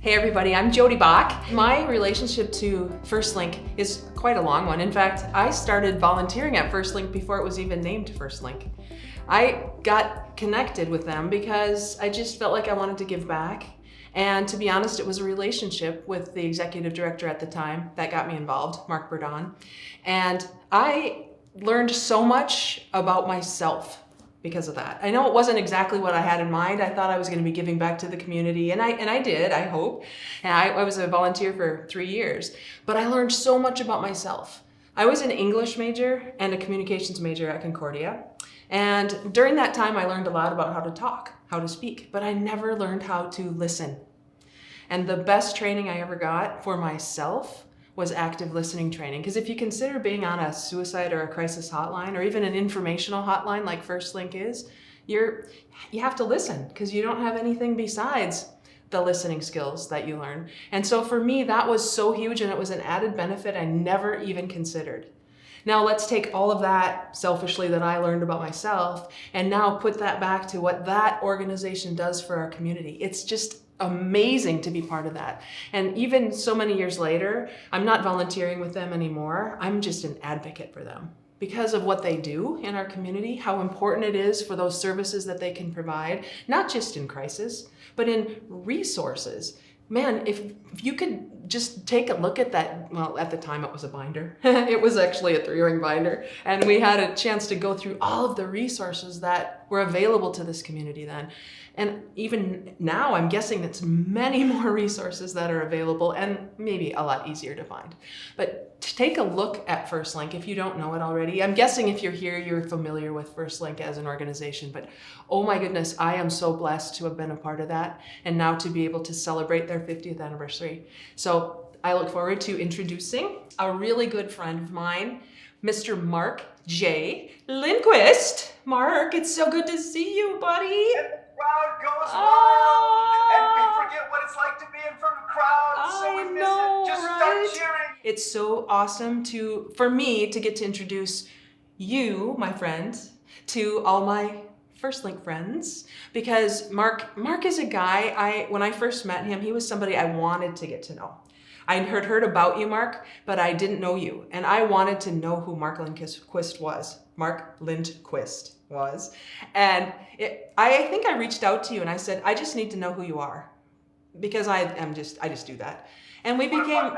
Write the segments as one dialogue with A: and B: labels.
A: Hey everybody, I'm Jody Bach. My relationship to FirstLink is quite a long one. In fact, I started volunteering at FirstLink before it was even named FirstLink. I got connected with them because I just felt like I wanted to give back. And to be honest, it was a relationship with the executive director at the time that got me involved, Mark Burdon. And I learned so much about myself because of that. I know it wasn't exactly what I had in mind. I thought I was going to be giving back to the community, and I did, I hope. And I was a volunteer for 3 years, but I learned so much about myself. I was an English major and a communications major at Concordia. And during that time, I learned a lot about how to talk, how to speak, but I never learned how to listen. And the best training I ever got for myself was active listening training. Because if you consider being on a suicide or a crisis hotline, or even an informational hotline like FirstLink is, you have to listen because you don't have anything besides the listening skills that you learn. And so for me, that was so huge, and it was an added benefit I never even considered. Now let's take all of that selfishly that I learned about myself and now put that back to what that organization does for our community. It's just amazing to be part of that. And even so many years later, I'm not volunteering with them anymore. I'm just an advocate for them because of what they do in our community, how important it is for those services that they can provide, not just in crisis, but in resources. Man, if you could just take a look at that, well, at the time it was a binder. It was actually a 3-ring binder. And we had a chance to go through all of the resources that were available to this community then. And even now, I'm guessing it's many more resources that are available and maybe a lot easier to find. But take a look at FirstLink if you don't know it already. I'm guessing if you're here, you're familiar with FirstLink as an organization, but oh my goodness, I am so blessed to have been a part of that and now to be able to celebrate their 50th anniversary. So I look forward to introducing a really good friend of mine, Mr. Mark J. Lindquist. Mark, it's so good to see you, buddy.
B: Crowd goes wild, and we forget what it's like to be in front of crowds, so we miss it. Just start cheering.
A: It's so awesome for me to get to introduce you, my friend, to all my FirstLink friends, because Mark is a guy, when I first met him, he was somebody I wanted to get to know. I had heard about you, Mark, but I didn't know you, and I wanted to know who Mark Lindquist was. Mark Lindquist was. And I think I reached out to you and I said, I just need to know who you are, because I just do that. And we became,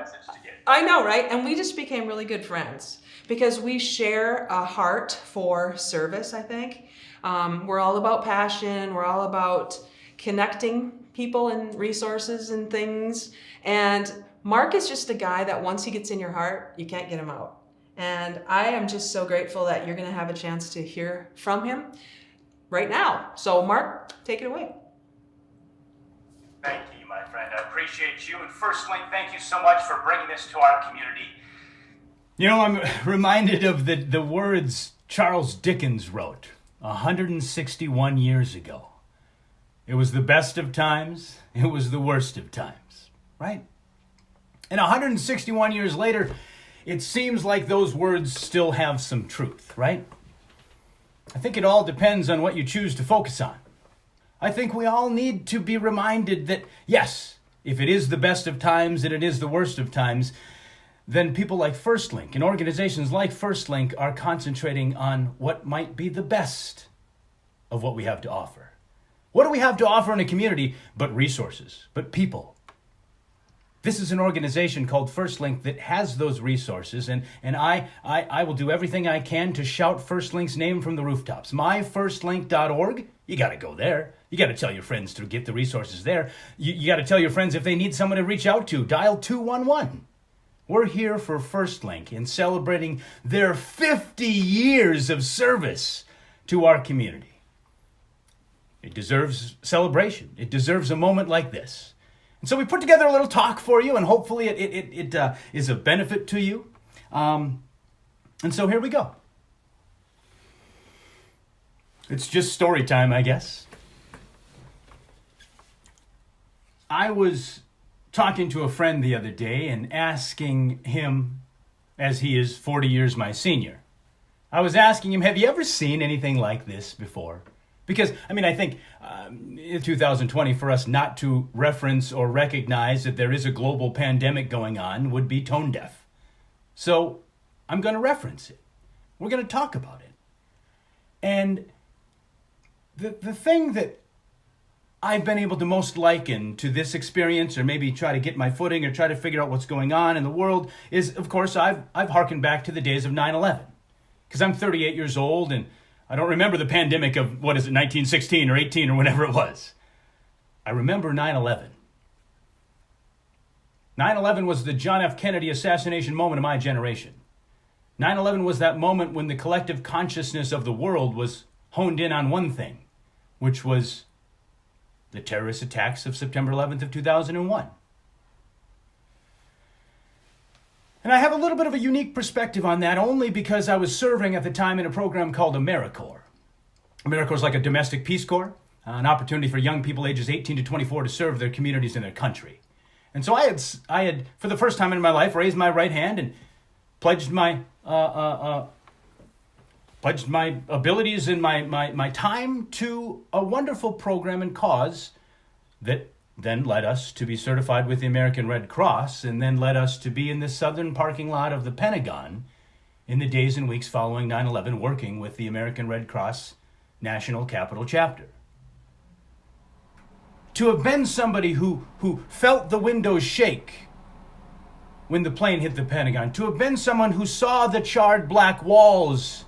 A: I know, right? And we just became really good friends because we share a heart for service, I think. We're all about passion. We're all about connecting people and resources and things. And Mark is just a guy that once he gets in your heart, you can't get him out. And I am just so grateful that you're going to have a chance to hear from him right now. So Mark, take it away.
B: Thank you, my friend. I appreciate you. And FirstLink, thank you so much for bringing this to our community.
C: You know, I'm reminded of the words Charles Dickens wrote 161 years ago. It was the best of times. It was the worst of times, right? And 161 years later, it seems like those words still have some truth, right? I think it all depends on what you choose to focus on. I think we all need to be reminded that, yes, if it is the best of times and it is the worst of times, then people like FirstLink and organizations like FirstLink are concentrating on what might be the best of what we have to offer. What do we have to offer in a community but resources, but people? This is an organization called FirstLink that has those resources, and I will do everything I can to shout FirstLink's name from the rooftops. MyFirstLink.org, you got to go there. You got to tell your friends to get the resources there. You got to tell your friends if they need someone to reach out to, dial 211. We're here for FirstLink in celebrating their 50 years of service to our community. It deserves celebration. It deserves a moment like this. And so we put together a little talk for you, and hopefully it is of benefit to you. And so here we go. It's just story time, I guess. I was talking to a friend the other day and asking him, as he is 40 years my senior, I was asking him, have you ever seen anything like this before? Because, I think in 2020, for us not to reference or recognize that there is a global pandemic going on would be tone deaf. So I'm going to reference it. We're going to talk about it. And the thing that I've been able to most liken to this experience, or maybe try to get my footing or try to figure out what's going on in the world, is, of course, I've hearkened back to the days of 9/11. Because I'm 38 years old and I don't remember the pandemic of, 1916 or 18 or whatever it was. I remember 9/11. 9/11 was the John F. Kennedy assassination moment of my generation. 9/11 was that moment when the collective consciousness of the world was honed in on one thing, which was the terrorist attacks of September 11th of 2001. And I have a little bit of a unique perspective on that only because I was serving at the time in a program called AmeriCorps. AmeriCorps is like a domestic Peace Corps, an opportunity for young people ages 18 to 24 to serve their communities and their country. And so I had for the first time in my life, raised my right hand and pledged my abilities and my time to a wonderful program and cause that then led us to be certified with the American Red Cross, and then led us to be in the southern parking lot of the Pentagon in the days and weeks following 9/11, working with the American Red Cross National Capital Chapter. To have been somebody who felt the windows shake when the plane hit the Pentagon, to have been someone who saw the charred black walls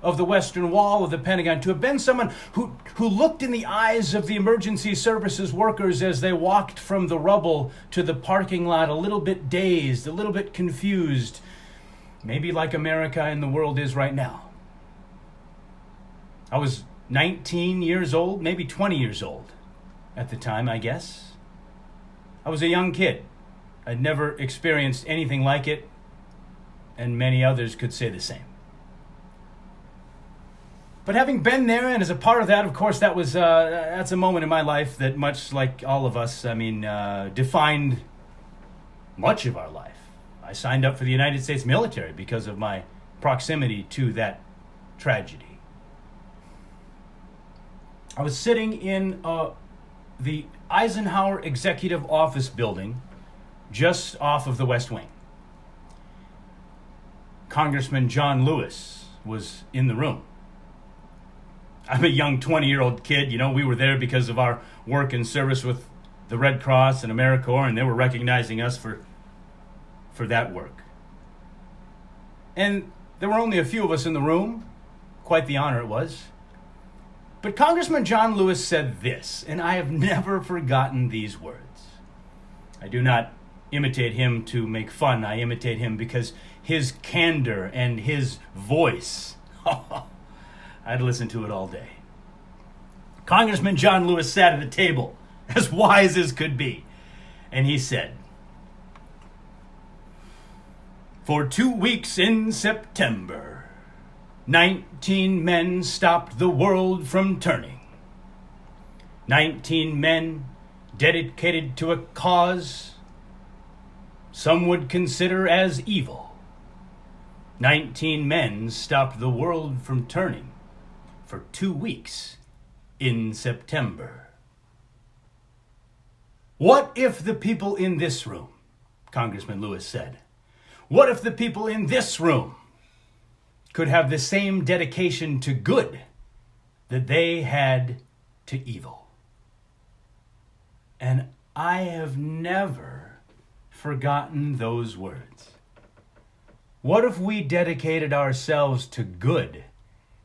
C: of the western wall of the Pentagon, to have been someone who looked in the eyes of the emergency services workers as they walked from the rubble to the parking lot a little bit dazed, a little bit confused, maybe like America and the world is right now. I was 19 years old, maybe 20 years old at the time, I guess. I was a young kid. I'd never experienced anything like it, and many others could say the same. But having been there, and as a part of that, of course, that's a moment in my life that, much like all of us, defined much of our life. I signed up for the United States military because of my proximity to that tragedy. I was sitting in the Eisenhower Executive Office building just off of the West Wing. Congressman John Lewis was in the room. I'm a young 20-year-old kid. We were there because of our work and service with the Red Cross and AmeriCorps, and they were recognizing us for that work. And there were only a few of us in the room. Quite the honor it was. But Congressman John Lewis said this, and I have never forgotten these words. I do not imitate him to make fun. I imitate him because his candor and his voice, I'd listen to it all day. Congressman John Lewis sat at a table, as wise as could be, and he said, "For 2 weeks in September, 19 men stopped the world from turning. 19 men dedicated to a cause some would consider as evil. 19 men stopped the world from turning for 2 weeks in September." What if the people in this room, Congressman Lewis said, what if the people in this room could have the same dedication to good that they had to evil? And I have never forgotten those words. What if we dedicated ourselves to good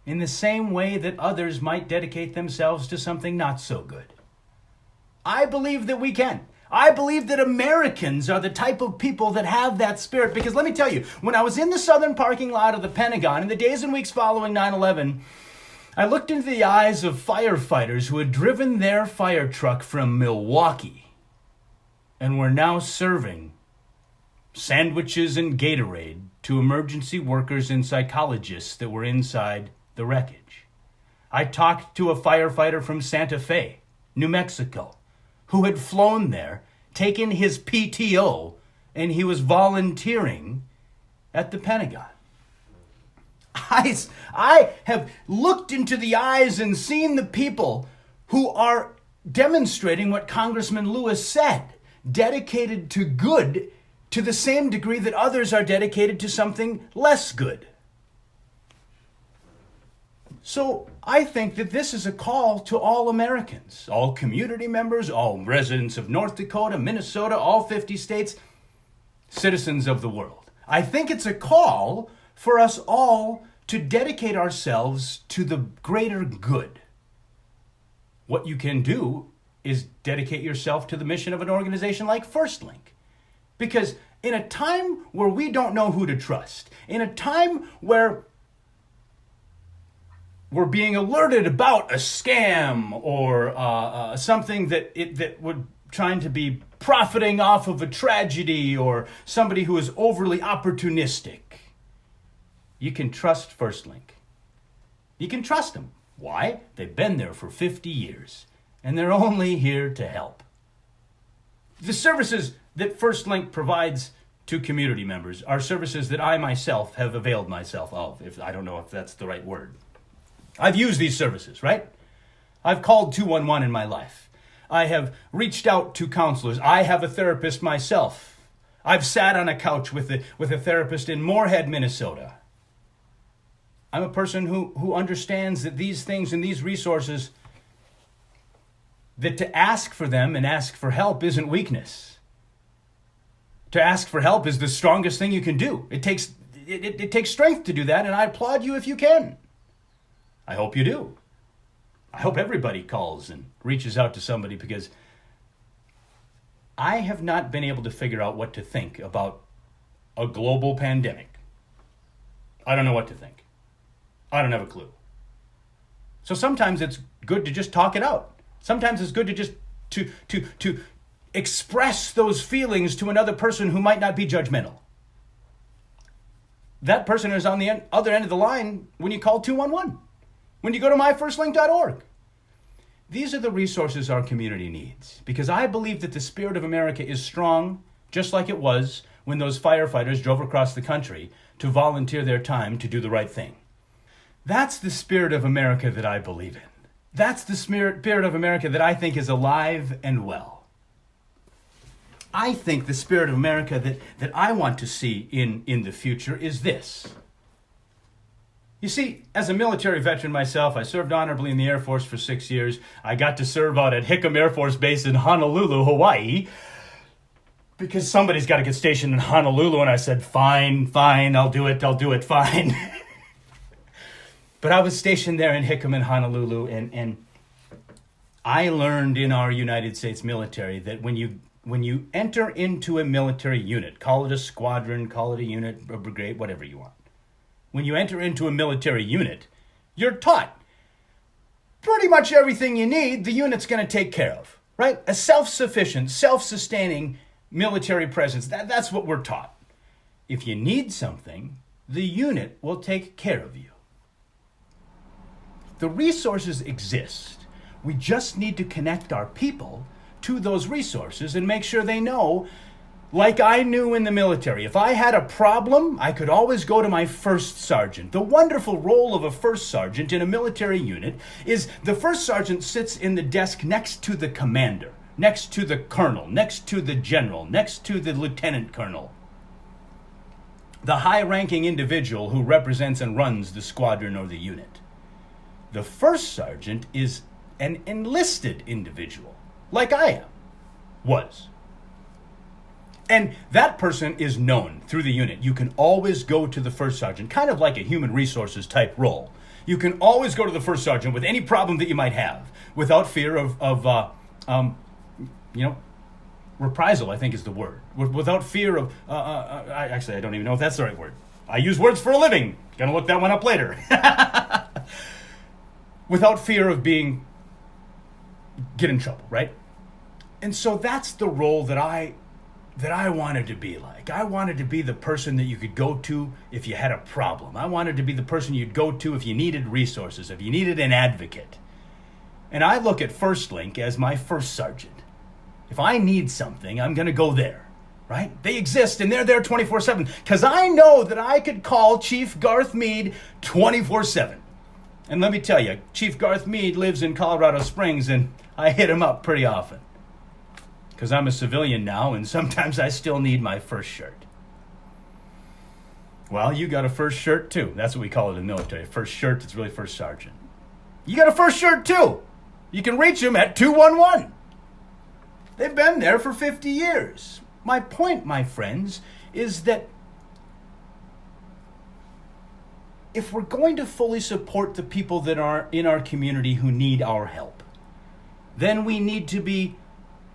C: in the same way that others might dedicate themselves to something not so good? I believe that we can. I believe that Americans are the type of people that have that spirit. Because let me tell you, when I was in the southern parking lot of the Pentagon in the days and weeks following 9/11, I looked into the eyes of firefighters who had driven their fire truck from Milwaukee and were now serving sandwiches and Gatorade to emergency workers and psychologists that were inside the wreckage. I talked to a firefighter from Santa Fe, New Mexico, who had flown there, taken his PTO, and he was volunteering at the Pentagon. I have looked into the eyes and seen the people who are demonstrating what Congressman Lewis said, dedicated to good to the same degree that others are dedicated to something less good. So I think that this is a call to all Americans, all community members, all residents of North Dakota, Minnesota, all 50 states, citizens of the world. I think it's a call for us all to dedicate ourselves to the greater good. What you can do is dedicate yourself to the mission of an organization like FirstLink. Because in a time where we don't know who to trust, in a time where we're being alerted about a scam or something that would trying to be profiting off of a tragedy or somebody who is overly opportunistic, you can trust FirstLink. You can trust them. Why? They've been there for 50 years, and they're only here to help. The services that FirstLink provides to community members are services that I myself have availed myself of, if I don't know if that's the right word. I've used these services, right? I've called 211 in my life. I have reached out to counselors. I have a therapist myself. I've sat on a couch with a therapist in Moorhead, Minnesota. I'm a person who understands that these things and these resources, that to ask for them and ask for help isn't weakness. To ask for help is the strongest thing you can do. It takes strength to do that, and I applaud you if you can. I hope you do. I hope everybody calls and reaches out to somebody, because I have not been able to figure out what to think about a global pandemic. I don't know what to think. I don't have a clue. So sometimes it's good to just talk it out. Sometimes it's good to just to express those feelings to another person who might not be judgmental. That person is on the other end of the line when you call 211. When you go to myfirstlink.org. These are the resources our community needs, because I believe that the spirit of America is strong, just like it was when those firefighters drove across the country to volunteer their time to do the right thing. That's the spirit of America that I believe in. That's the spirit of America that I think is alive and well. I think the spirit of America that I want to see in the future is this. You see, as a military veteran myself, I served honorably in the Air Force for 6 years. I got to serve out at Hickam Air Force Base in Honolulu, Hawaii, because somebody's got to get stationed in Honolulu, and I said, fine, I'll do it, fine. But I was stationed there in Hickam in Honolulu, and I learned in our United States military that when you enter into a military unit, call it a squadron, call it a unit, a brigade, whatever you want. When you enter into a military unit, you're taught pretty much everything you need, the unit's going to take care of, right? A self-sufficient, self-sustaining military presence. That's what we're taught. If you need something, the unit will take care of you. The resources exist. We just need to connect our people to those resources and make sure they know. Like I knew in the military, if I had a problem, I could always go to my first sergeant. The wonderful role of a first sergeant in a military unit is the first sergeant sits in the desk next to the commander, next to the colonel, next to the general, next to the lieutenant colonel. The high-ranking individual who represents and runs the squadron or the unit. The first sergeant is an enlisted individual, like I was. And that person is known through the unit. You can always go to the first sergeant, kind of like a human resources type role. You can always go to the first sergeant with any problem that you might have, without fear of reprisal, I think is the word. Without fear of, actually, I don't even know if that's the right word. I use words for a living. Gonna look that one up later. Without fear of get in trouble, right? And so that's the role that I wanted to be like. I wanted to be the person that you could go to if you had a problem. I wanted to be the person you'd go to if you needed resources, if you needed an advocate. And I look at FirstLink as my first sergeant. If I need something, I'm going to go there, right? They exist and they're there 24/7 because I know that I could call Chief Garth Meade 24/7. And let me tell you, Chief Garth Meade lives in Colorado Springs and I hit him up pretty often because I'm a civilian now and sometimes I still need my first shirt. Well, you got a first shirt too. That's what we call it in the military. First shirt, it's really first sergeant. You got a first shirt too. You can reach them at 211. They've been there for 50 years. My point, my friends, is that if we're going to fully support the people that are in our community who need our help, then we need to be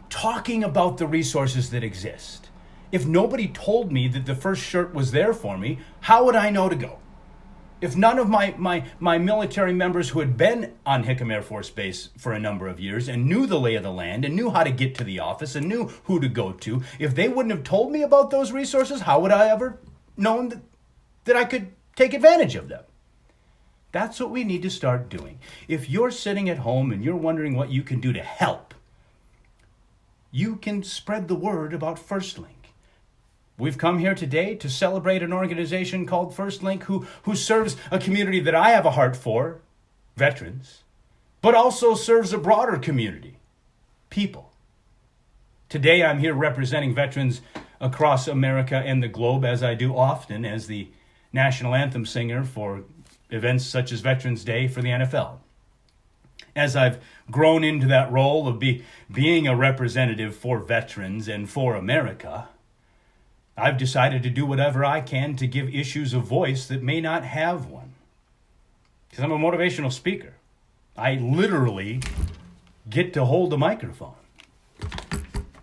C: talking about the resources that exist. If nobody told me that the first shirt was there for me, how would I know to go? If none of my military members who had been on Hickam Air Force Base for a number of years and knew the lay of the land and knew how to get to the office and knew who to go to, if they wouldn't have told me about those resources, how would I ever known that I could take advantage of them? That's what we need to start doing. If you're sitting at home and you're wondering what you can do to help, you can spread the word about FirstLink. We've come here today to celebrate an organization called FirstLink who serves a community that I have a heart for, veterans, but also serves a broader community, people. Today I'm here representing veterans across America and the globe, as I do often as the national anthem singer for events such as Veterans Day for the NFL. As I've grown into that role of being a representative for veterans and for America, I've decided to do whatever I can to give issues a voice that may not have one. Because I'm a motivational speaker. I literally get to hold a microphone.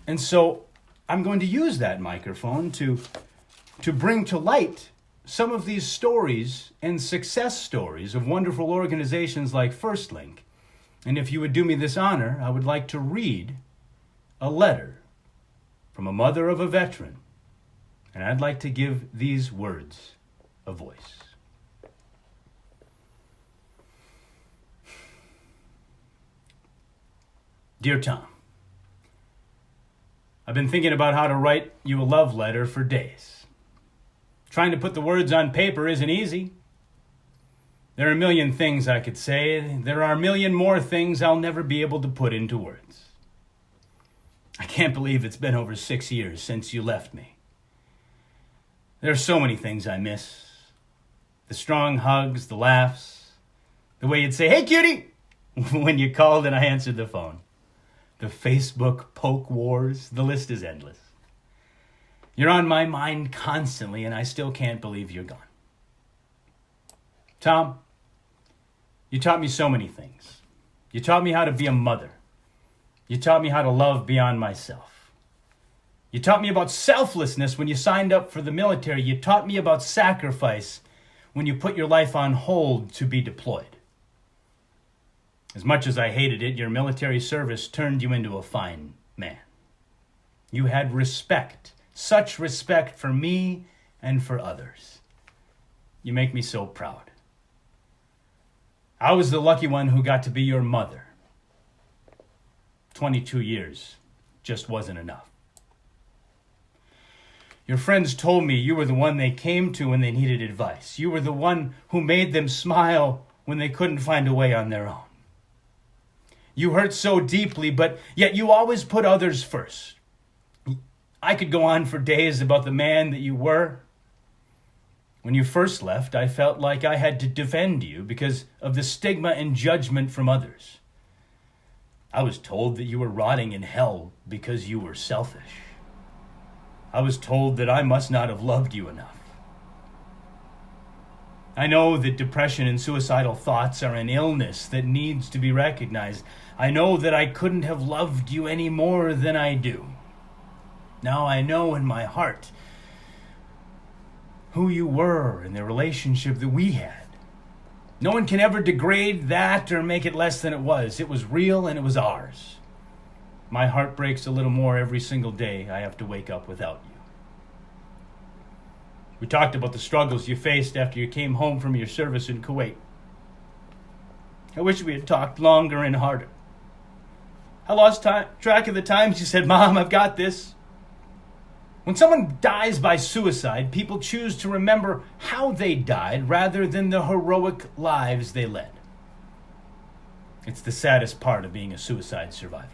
C: And so I'm going to use that microphone to bring to light some of these stories and success stories of wonderful organizations like FirstLink. And if you would do me this honor, I would like to read a letter from a mother of a veteran. And I'd like to give these words a voice. Dear Tom, I've been thinking about how to write you a love letter for days. Trying to put the words on paper isn't easy. There are a million things I could say. There are a million more things I'll never be able to put into words. I can't believe it's been over 6 years since you left me. There are so many things I miss. The strong hugs, the laughs, the way you'd say, "Hey, cutie," when you called and I answered the phone. The Facebook poke wars, the list is endless. You're on my mind constantly, and I still can't believe you're gone. Tom, you taught me so many things. You taught me how to be a mother. You taught me how to love beyond myself. You taught me about selflessness when you signed up for the military. You taught me about sacrifice when you put your life on hold to be deployed. As much as I hated it, your military service turned you into a fine man. You had respect, such respect for me and for others. You make me so proud. I was the lucky one who got to be your mother. 22 years just wasn't enough. Your friends told me you were the one they came to when they needed advice. You were the one who made them smile when they couldn't find a way on their own. You hurt so deeply, but yet you always put others first. I could go on for days about the man that you were. When you first left, I felt like I had to defend you because of the stigma and judgment from others. I was told that you were rotting in hell because you were selfish. I was told that I must not have loved you enough. I know that depression and suicidal thoughts are an illness that needs to be recognized. I know that I couldn't have loved you any more than I do. Now I know in my heart who you were and the relationship that we had. No one can ever degrade that or make it less than it was. It was real and it was ours. My heart breaks a little more every single day I have to wake up without you. We talked about the struggles you faced after you came home from your service in Kuwait. I wish we had talked longer and harder. I lost track of the times you said, "Mom, I've got this." When someone dies by suicide, people choose to remember how they died rather than the heroic lives they led. It's the saddest part of being a suicide survivor.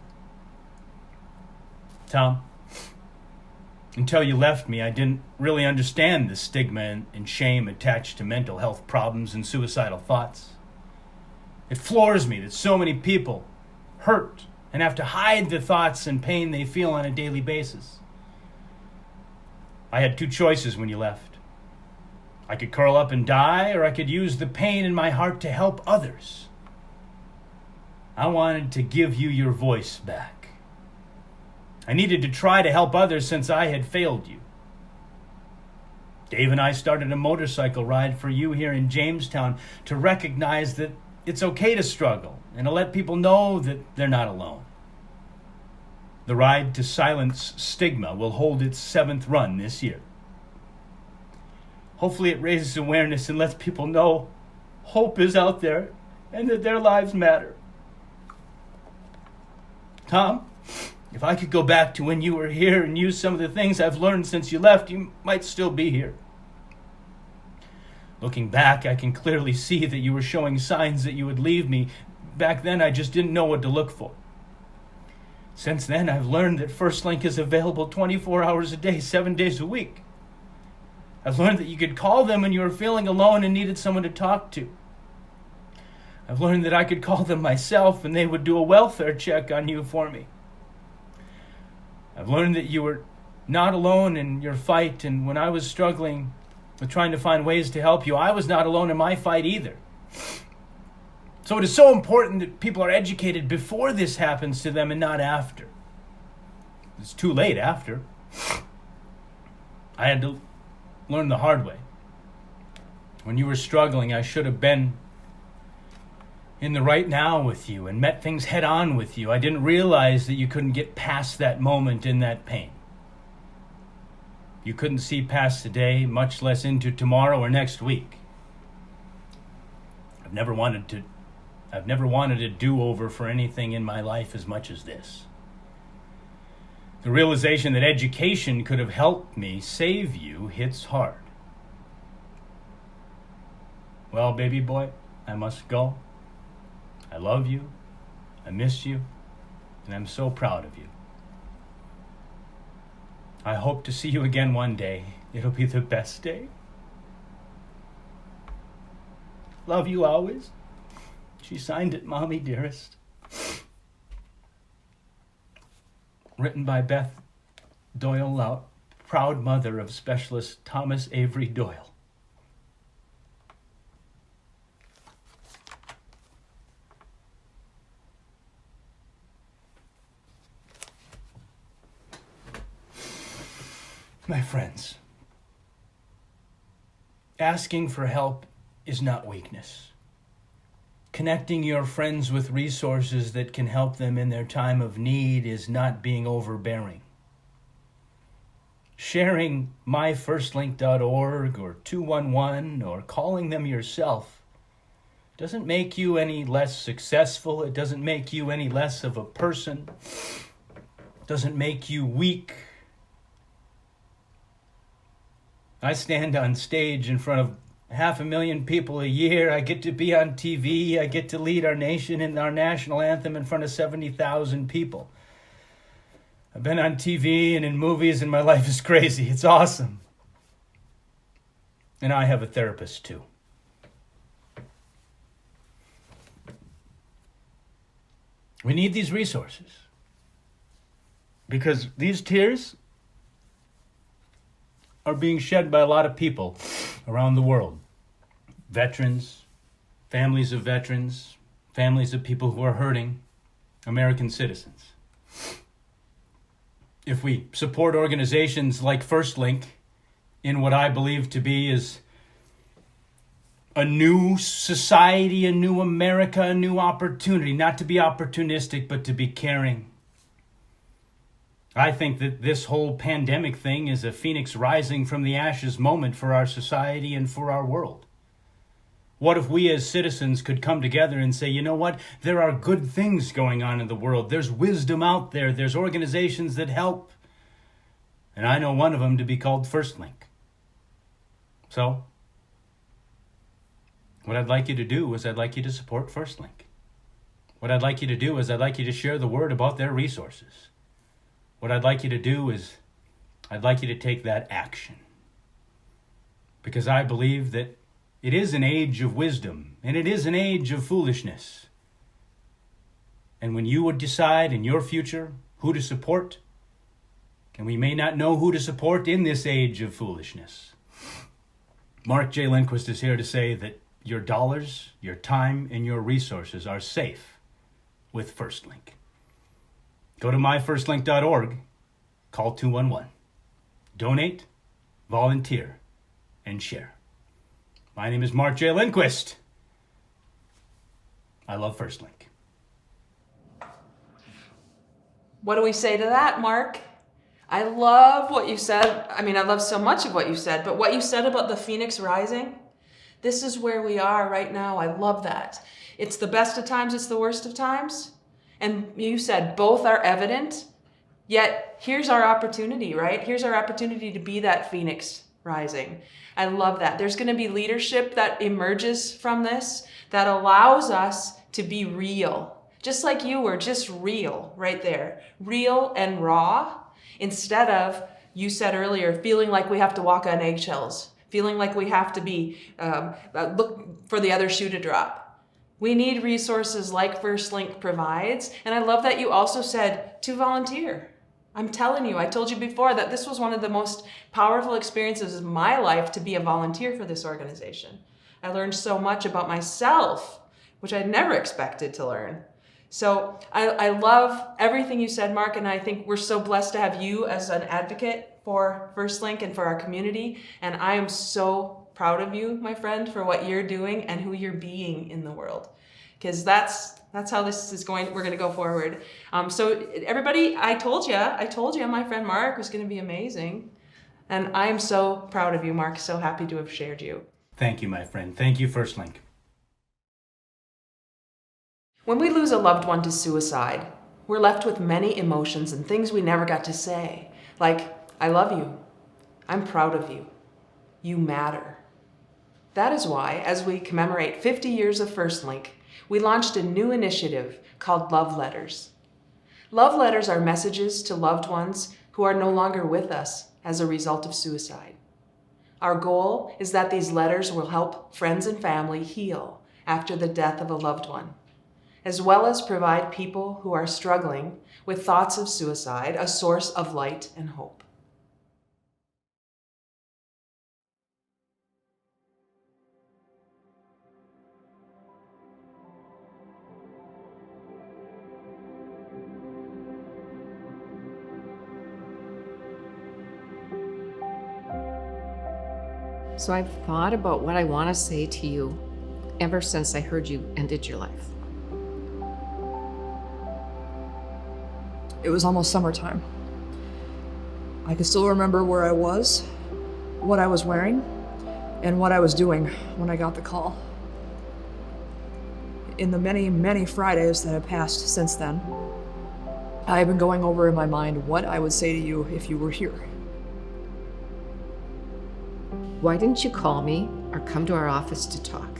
C: Tom, until you left me, I didn't really understand the stigma and shame attached to mental health problems and suicidal thoughts. It floors me that so many people hurt and have to hide the thoughts and pain they feel on a daily basis. I had two choices when you left. I could curl up and die, or I could use the pain in my heart to help others. I wanted to give you your voice back. I needed to try to help others since I had failed you. Dave and I started a motorcycle ride for you here in Jamestown to recognize that it's okay to struggle and to let people know that they're not alone. The Ride to Silence Stigma will hold its 7th run this year. Hopefully it raises awareness and lets people know hope is out there and that their lives matter. Tom, if I could go back to when you were here and use some of the things I've learned since you left, you might still be here. Looking back, I can clearly see that you were showing signs that you would leave me. Back then, I just didn't know what to look for. Since then, I've learned that FirstLink is available 24 hours a day, 7 days a week. I've learned that you could call them when you were feeling alone and needed someone to talk to. I've learned that I could call them myself and they would do a welfare check on you for me. I've learned that you were not alone in your fight, and when I was struggling with trying to find ways to help you, I was not alone in my fight either. So it is so important that people are educated before this happens to them and not after. It's too late after. I had to learn the hard way. When you were struggling, I should have been in the right now with you and met things head on with you. I didn't realize that you couldn't get past that moment in that pain. You couldn't see past today, much less into tomorrow or next week. I've never wanted a do-over for anything in my life as much as this. The realization that education could have helped me save you hits hard. Well, baby boy, I must go. I love you, I miss you, and I'm so proud of you. I hope to see you again one day. It'll be the best day. Love you always. She signed it, Mommy Dearest. Written by Beth Doyle Lout, proud mother of Specialist Thomas Avery Doyle. My friends, asking for help is not weakness. Connecting your friends with resources that can help them in their time of need is not being overbearing. Sharing myfirstlink.org or 211 or calling them yourself doesn't make you any less successful. It doesn't make you any less of a person. It doesn't make you weak. I stand on stage in front of 500,000 people a year. I get to be on TV. I get to lead our nation in our national anthem in front of 70,000 people. I've been on TV and in movies, and my life is crazy. It's awesome. And I have a therapist too. We need these resources because these tears are being shed by a lot of people around the world. Veterans, families of veterans, families of people who are hurting, American citizens. If we support organizations like FirstLink in what I believe to be is a new society, a new America, a new opportunity, not to be opportunistic, but to be caring. I think that this whole pandemic thing is a phoenix rising from the ashes moment for our society and for our world. What if we as citizens could come together and say, you know what? There are good things going on in the world. There's wisdom out there. There's organizations that help. And I know one of them to be called FirstLink. So, what I'd like you to do is I'd like you to support FirstLink. What I'd like you to do is I'd like you to share the word about their resources. What I'd like you to do is I'd like you to take that action. Because I believe that it is an age of wisdom and it is an age of foolishness. And when you would decide in your future who to support, and we may not know who to support in this age of foolishness, Mark J. Lindquist is here to say that your dollars, your time, and your resources are safe with FirstLink. Go to myfirstlink.org, call 211. Donate, volunteer, and share. My name is Mark J. Lindquist. I love FirstLink.
A: What do we say to that, Mark? I love what you said. I mean, I love so much of what you said, but what you said about the Phoenix rising, this is where we are right now. I love that. It's the best of times, it's the worst of times. And you said both are evident, yet here's our opportunity, right? Here's our opportunity to be that Phoenix rising. I love that. There's going to be leadership that emerges from this that allows us to be real. Just like you were, just real right there. Real and raw, instead of, you said earlier, feeling like we have to walk on eggshells, feeling like we have to be, look for the other shoe to drop. We need resources like FirstLink provides. And I love that you also said to volunteer. I'm telling you, I told you before that this was one of the most powerful experiences of my life to be a volunteer for this organization. I learned so much about myself, which I'd never expected to learn. So I love everything you said, Mark, and I think we're so blessed to have you as an advocate for FirstLink and for our community. And I am so proud of you, my friend, for what you're doing and who you're being in the world. Because that's how this is going. We're going to go forward. So everybody, I told you, my friend Mark was going to be amazing. And I am so proud of you, Mark. So happy to have shared you.
C: Thank you, my friend. Thank you, FirstLink.
A: When we lose a loved one to suicide, we're left with many emotions and things we never got to say. Like, I love you. I'm proud of you. You matter. That is why, as we commemorate 50 years of FirstLink, we launched a new initiative called Love Letters. Love letters are messages to loved ones who are no longer with us as a result of suicide. Our goal is that these letters will help friends and family heal after the death of a loved one, as well as provide people who are struggling with thoughts of suicide a source of light and hope.
D: So I've thought about what I want to say to you ever since I heard you ended your life.
E: It was almost summertime. I can still remember where I was, what I was wearing, and what I was doing when I got the call. In the many, many Fridays that have passed since then, I have been going over in my mind what I would say to you if you were here.
D: Why didn't you call me or come to our office to talk?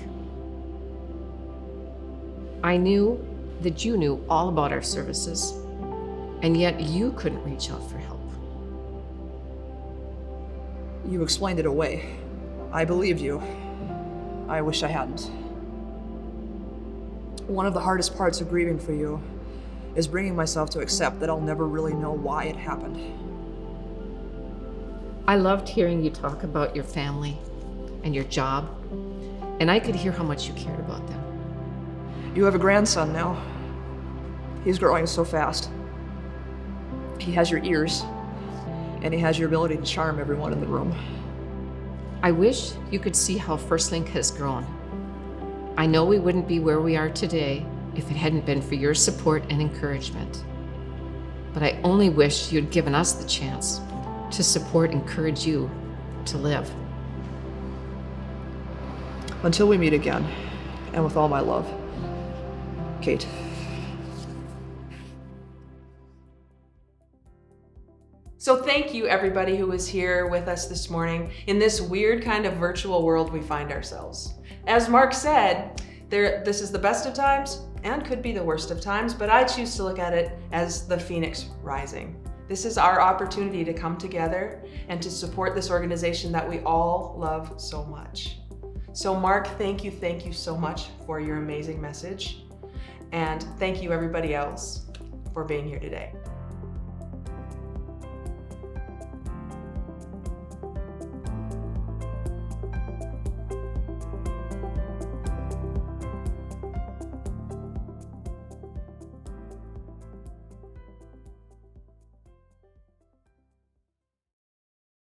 D: I knew that you knew all about our services, and yet you couldn't reach out for help.
E: You explained it away. I believed you. I wish I hadn't. One of the hardest parts of grieving for you is bringing myself to accept that I'll never really know why it happened.
D: I loved hearing you talk about your family and your job, and I could hear how much you cared about them.
E: You have a grandson now. He's growing so fast. He has your ears, and he has your ability to charm everyone in the room.
D: I wish you could see how FirstLink has grown. I know we wouldn't be where we are today if it hadn't been for your support and encouragement. But I only wish you'd given us the chance to support and encourage you to live.
E: Until we meet again, and with all my love, Kate.
A: So thank you everybody who was here with us this morning in this weird kind of virtual world we find ourselves. As Mark said, this is the best of times and could be the worst of times, but I choose to look at it as the phoenix rising. This is our opportunity to come together and to support this organization that we all love so much. So Mark, thank you so much for your amazing message. And thank you everybody else for being here today.